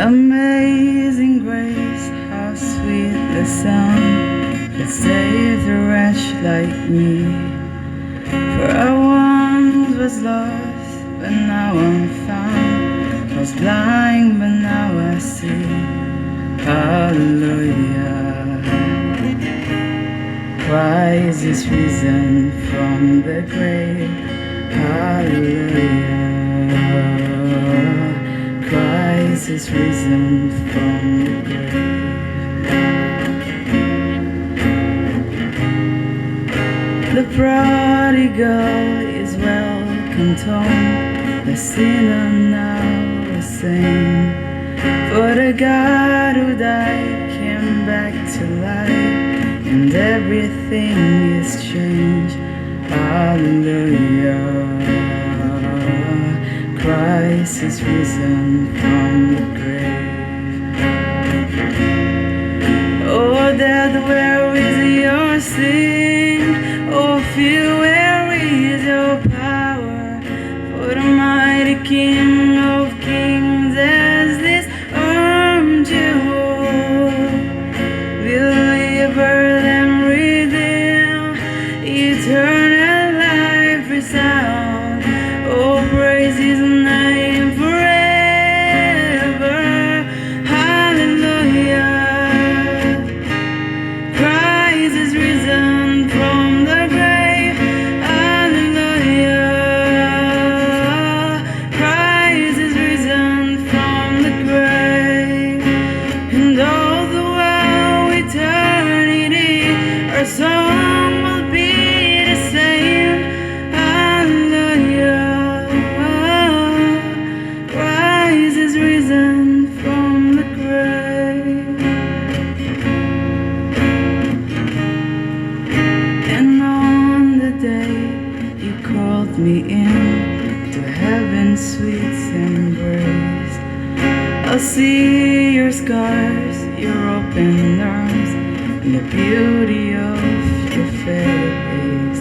Amazing grace, how sweet the sound that saved a wretch like me. For I once was lost, but now I'm found. Was blind, but now I see. Hallelujah. Christ is risen from the grave. Hallelujah. Christ is risen from the grave. The prodigal is welcomed home. The sinner now is sane. For the God who died came back to life, and everything is changed. Hallelujah. Christ is risen from the grave. Oh, death, where is your sting? Oh, fear, where is your power? For the mighty King of Kings has this arm to deliver them, redeem, eternal life resound. Oh, praise His name forever. Hallelujah. Christ is risen from the grave. Hallelujah. Christ is risen from the grave. And all the while eternity, our song will be the same. Hallelujah. Christ is risen from the grave. And on the day you called me in to heaven's sweet embrace, I'll see your scars, your open arms, and the beauty of your face.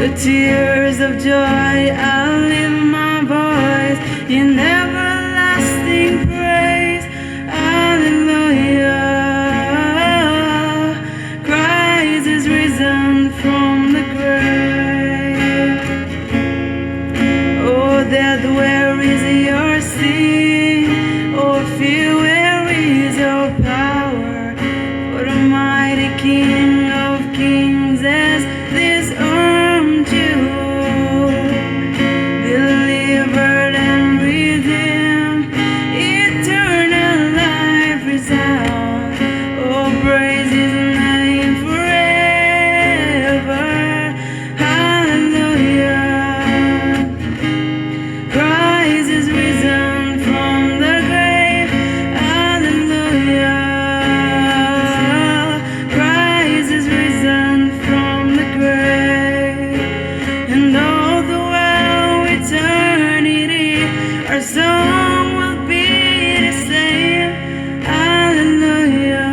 The tears of joy, I'll lift my voice in everlasting praise. Hallelujah. Christ is risen from the grave. Oh, death, where is your sting? Oh, fear, where is your power? For the mighty King of Kings has this arm to deliver and redeem, eternal life resound. Oh, praise His name forever. Hallelujah. Christ is risen from the grave. Hallelujah. Christ is risen from the grave. And all the while eternity, our song will be the same. Hallelujah.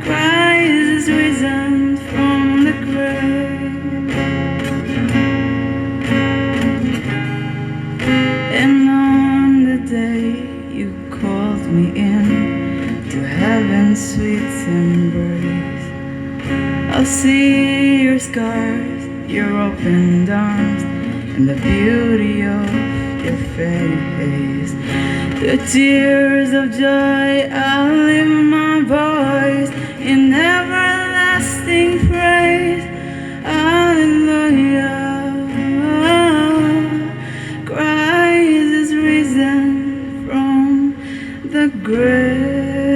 Christ is risen from the grave. And on the day you called me in to heaven's sweet embrace, I'll see your scars, your opened arms, and the beauty of your face. The tears of joy, I'll lift my voice in everlasting praise. Hallelujah. Christ is risen from the grave.